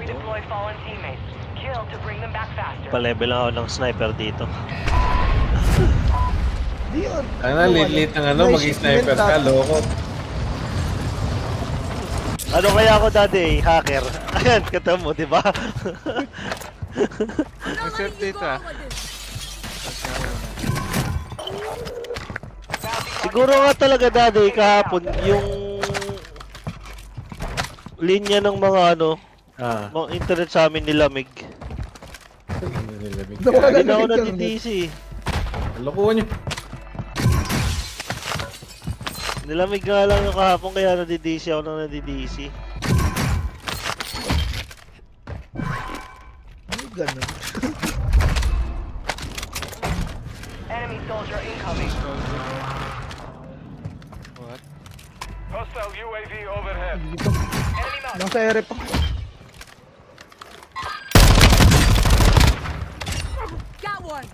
Redeploy fallen teammates. Kill to bring them back faster. Pa-level lang ako ng sniper dito. Di yun. Ano, lit ng ano, May maging shipment sniper ka, lahat. loko. Ano kaya ako dati, hacker? Ayan, kata mo, di ba? Reset dito ah. Siguro nga talaga dati kahapon yung linya ng mga ano, Ah, mga internet sa amin nilamig. nilamig Nawala. ka. Hindi na ako Nilamig ka, nadi-DC. Loko nyo. Nilamig nga lang yung kahapon kaya nadi-DC ako nang nadi-DC. Ay, ganun. Enemy soldier incoming. What? Hostile UAV overhead. Dito. Enemy mark. Nasa ere pa. Got one.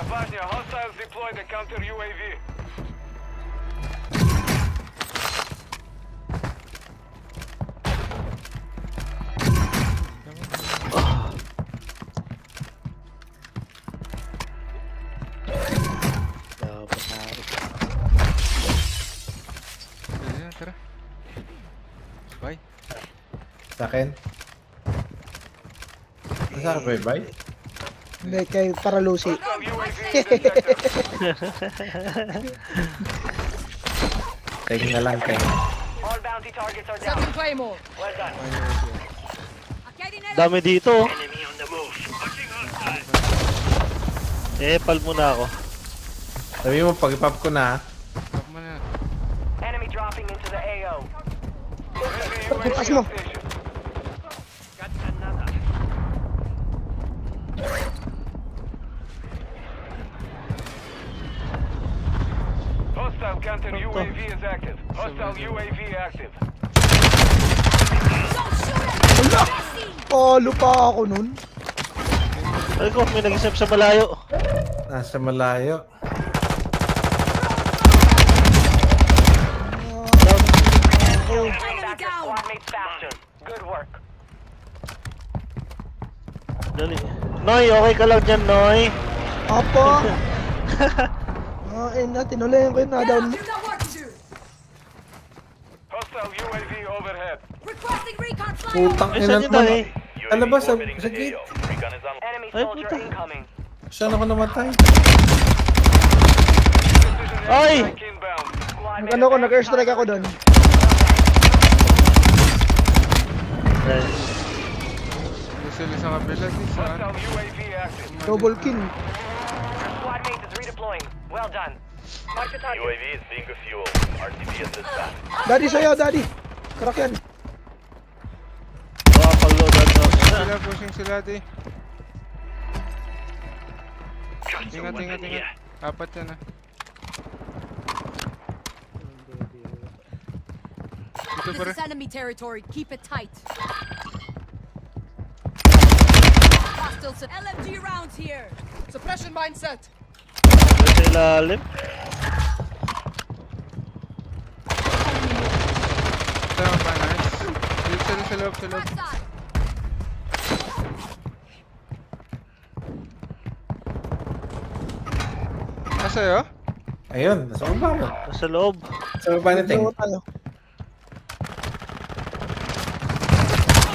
Vanya, hostiles deploy the counter UAV. Pwede na, tara. Bye. Sa akin. Nasa ka, bye? Hindi, kay para Lucy. Hostile UAV in the sector. Tingin na lang, tingin. All bounty targets are down. Second Claymore. Well done. Dami dito. Oh. Pal muna ako. Sabi mo, pag-pop ko na, Stop mo na. Enemy dropping into the AO. Enemy Bukas UAV mo. on station. Hostile counter UAV is active. Hostile UAV active. Palo pa ako nun. Ay ko, may nag-isip sa malayo. nasa malayo. Bring Enemy back your down. squad mates faster. Good work. Dali. Noy, okay ka lang dyan, Noy. Apo. Tinuloyan ko yun. Na-down mo. You got work to do. Hostile UAV overhead. Requesting recon flyover. Putang Ay, ina saan yun, naman. Noy? Ano ba sa gate? Enemy Ay, soldier puta. incoming. Saan ako namatay? Precision Ay! airstrike inbound. Squad Ano ko, nag-airstrike ako doon. Gusto sila sa kabila, di sa ano. Hostile UAV active. Double kill. Your squad mate is redeploying. Well done. Mark the target. UAV is being refueled. RTB at this time. Daddy sa'yo, daddy. Karak yan. Makapag-loadan na. Sila, pushing sila, di. Ingat. Apat yan ah. Dito This pare. is enemy territory. Keep it tight. Hostile LMG rounds here. Suppression mindset. Sa ilalim. Tama pa, nice. Dito sila sa loob, sa loob. Right side. Sa'yo? Ayun, nasa baba mo. Sa loob. Sa baba na ting. Dalawa tayo.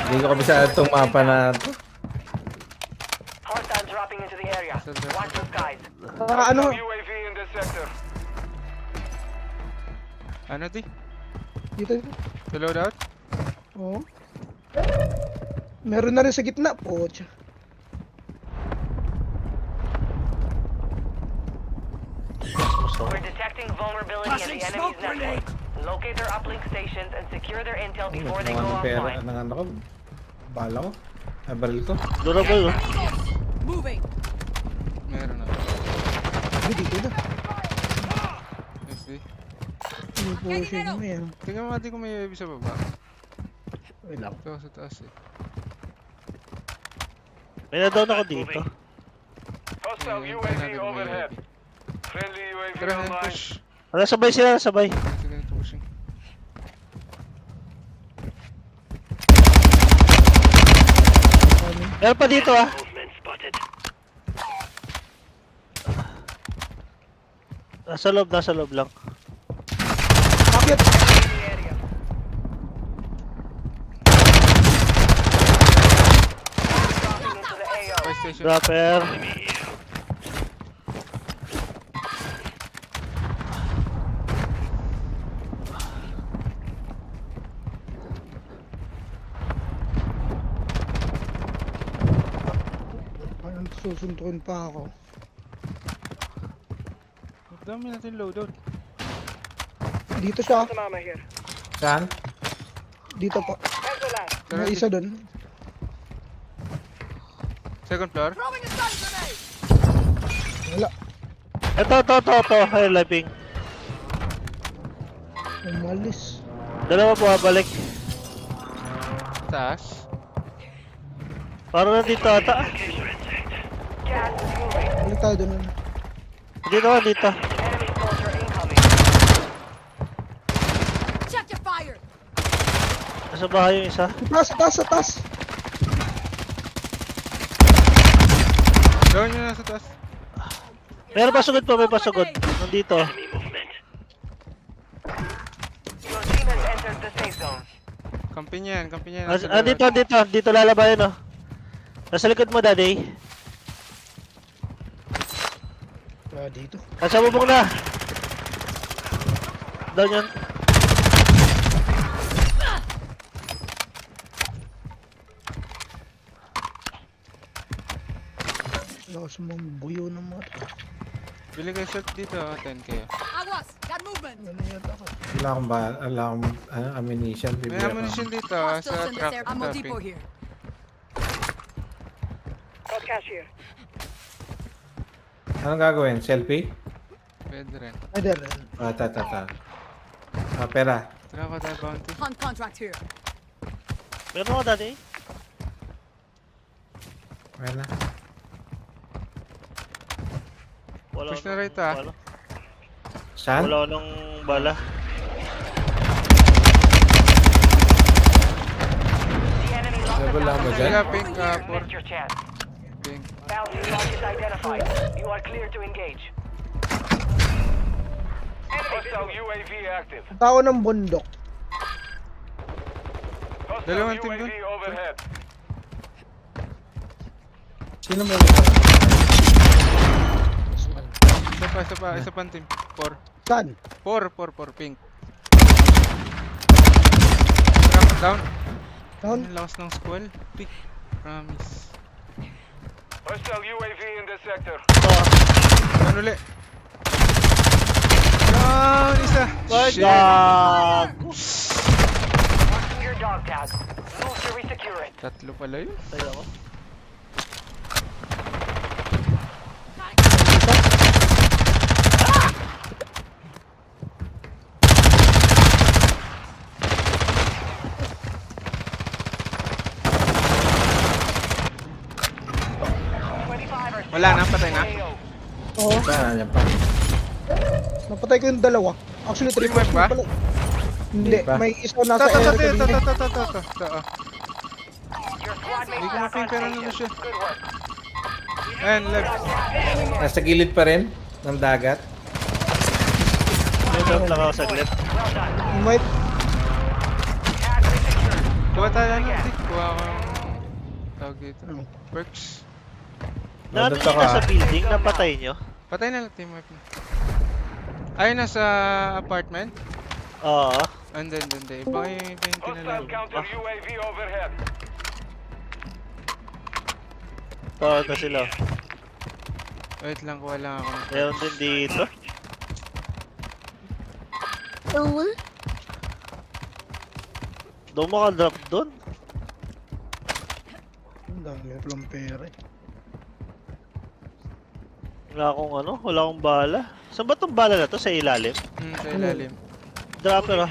Hindi ko kabisa itong mapa na to. Hostiles dropping into the area. Watch the skies. Ano? UAV in the sector. Ano di? Dito. Sa loadout? Oo. Meron na rin sa gitna. Pocha. We're detecting vulnerability in the enemy's network. Locate their uplink stations and secure their intel before they go Mga pera, offline. ng ano ko. Bala ko. Ay, baril ko. Durable, oh. Moving. Meron na. Dito na. Yes, di. Pushing mo yan. Tingnan mo natin kung may UAV sa baba. Wait lang. Ito sa taas eh. May na-down ako dito. Hostile Yeah, UAV another overhead. UAV. Friendly UAV Tara na online. push. Nasabay sila, nasabay. Sige, pushing. Meron pa dito ah. Nasa loob lang. Bakit? Dropping into the AO. Fire station. Dropper. Parang susuntukin pa ako. Ang dami natin loadout. Dito siya. Saan? Dito po. Tara, May isa doon. second floor. Throwing a stun grenade. Wala. Ito. High living. Umalis. Dalawa po balik. Taas. Parang nandito ata. Gas is moving. Balik tayo doon. Dito. Enemy soldier incoming. Check your fire. Nasa bahay yung isa. Sa taas. Gawin nyo na sa taas. Meron pasugod pa, may pasugod. Nandito. Your team has entered the safe zone. Kampi niyan. Dito lalabayan oh. Nasa likod mo, Daddy. Dito. Nasa bubong na. Down yan. Lakas mong buyo ng mga. Bili kayo shot dito. 10 kayo. Aguas. Got movement. Ano yata ako? Wala akong ammunition. May Bibili ako. ammunition dito Hostiles sa in this truck. area. Ammo depot here. Anong gagawin? Selfie? Pwede rin. Pwede rin. Ta. Pera. Tara ko tayo bounty. Hunt contract here. Meron ako, Daddy. Meron na. Wala Push na akong right, ah. bala. Saan? Wala akong bala. The enemy lost Level the lang ba Delta dyan? Kaya zone. pink You por missed your chance. pink. Bounty log is identified. You are clear to engage. Hostile UAV active. Tao ng bundok. Hostile Dalawang team UAV dun. overhead. Sino mo? Isa pa team. 4. Saan? 4 pink. Drop down. Down? Ang lakas ng squall. Pink. Promise. Hostile UAV in this sector. Down uli. Down! Isa! Shit! Marking your dog tag. Move to resecure it. Tatlo pala yun. Tayo ako. Wala na, patay na. Oo. Saan? Yan pa. Napatay ko yung dalawa. Actually, 3 Teamwork ba? pala. Hindi. Ba? May isa nasa area kanina. Your squad Hindi mates ko back on maping pero ano station. siya. Good work. Ayan, left. Nasa gilid pa rin ng dagat. May drop lang ako saglit. Well done. May Tag resecured. Kuha tayo ano, Dick. Kuha ko ng tawag dito. Perks. Naano Nandun yung ka. nasa building, napatay nyo? Patay na lang team wipe na. Ay, nasa apartment? Oo. Andun. Iba yung Hostile kinalaman. counter UAV overhead. Tawag na sila. Wait lang, kuha lang ako. Meron din dito. Doon maka-drop doon. Ang dami palang pera eh. Wala akong bala. Saan ba tong bala na to? Sa ilalim? Sa ilalim. Dropper oh.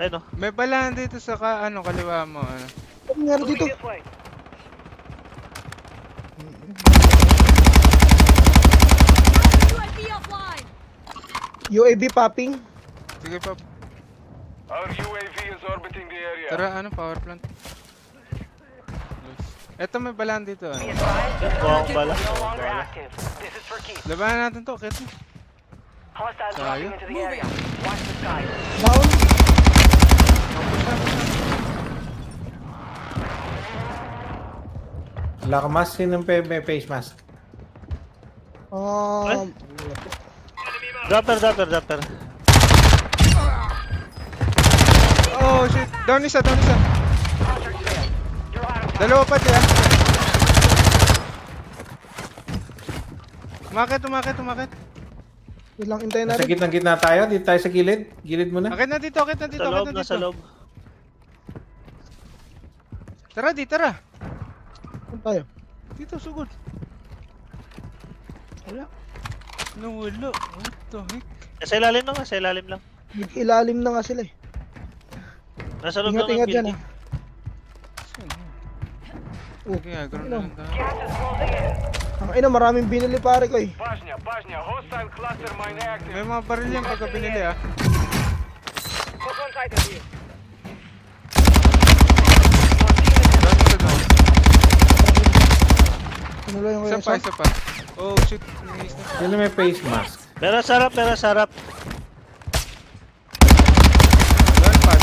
Ayun oh. May balaan dito sa kaliwa mo. Ano. Ano nangyari dito? UAV offline. UAV popping. Sige pa. Our UAV is orbiting the area. Tara, ano, power plant. Eto, may balaan dito. Be Ano. advised, Buwang target bala. no longer active. This is for keeps. Labanan natin to, Kit. Hostiles Tayo? dropping into the area. Watch the skies. Down. Wala ka mask, sinong may face mask? Dapper. Oh, shit. Down isa. Contract failed. You're out of time. Dalawa pa dyan. Umakit. Wait lang, hintayin Nasa natin. gitna tayo, dito tayo sa gilid. Gilid muna. Akit na dito. Nasa loob. Tara, tara. Saan tayo? Dito, sugod. Wala. Nawala. What the heck? Sa ilalim lang. Ilalim na nga sila eh. Nasa loob lang Ingat-ingat ng dyan building. ah. Saan yun? Oh, Sige, gano'n ano? na lang tayo. Gas is closing in. Ang ina, maraming binili pare ko eh. Bajnia, hostile cluster mine active. May mga baril yan pagka binili ah. Close one side of you. Down. Ano lang yung Isa pa. Oh shit, nangis na. Sino may face mask? Meron sarap. Down pa.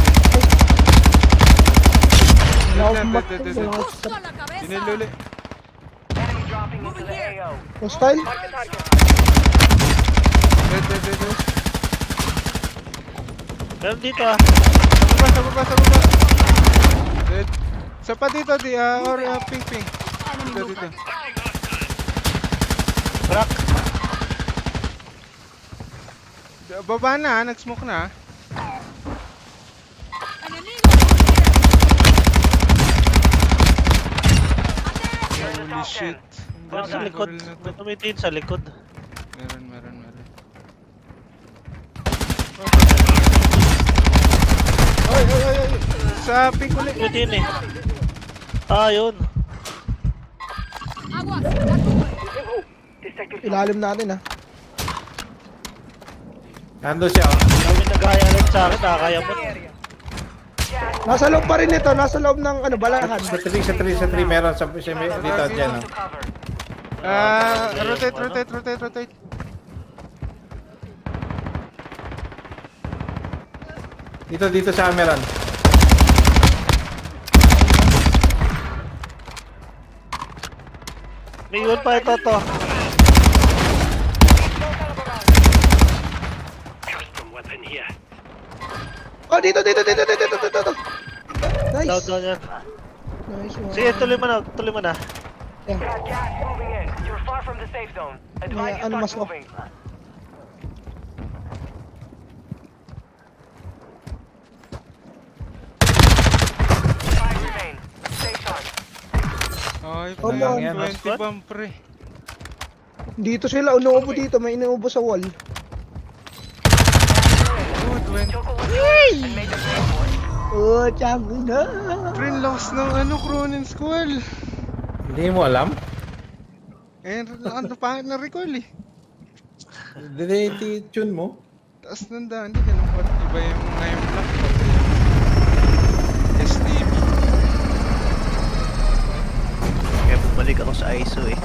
Justo a la cabeza. Diniluli. Enemy dropping into the AO. Hostile? Mark the target. Dead. Meron dito ah. Sa baba. Dead. Isa pa dito, ping. Enemy Dito. movement. Crack. Baba na, nag-smoke na. Enemigo. You're in the Holy top 10. shit. Meron sa likod. May tumitingin sa likod. Meron. Ay. Sa pink ulit. Tumitingin eh. Ah, yun. Aguas. Got movement. Ilalim natin ah. Nandun siya, oh. Kami nagkaya rin sa akin. Nakakaya mo. Nasa loob pa rin ito. Nasa loob ng ano, balahan. Sa tree meron. Dito, dyan, oh. Cover. Rotate. Dito sa meron. May yun pa ito to. Oh, dito. Nice. Down yan. Nice one. Sige, tuloy mo na. Got gas moving in. You're far from the safe zone. Advise you ano mas start ko? moving. Five remain. Stay sharp. Ay, Oh, lang yan, 20 bomb pre. Dito sila. Inuubo dito. May inuubo sa wall. Oh, 20. Choco was yours and made the play for it. Oh, tiyago na. Pre, lost ng Cronin Squall. Hindi mo alam? Eh, ano pangit na recall eh. Tune mo? Taas nandaan, hindi ganun pa. Iba yung ngayon black. STB. Kaya bumalik ako sa ISO eh.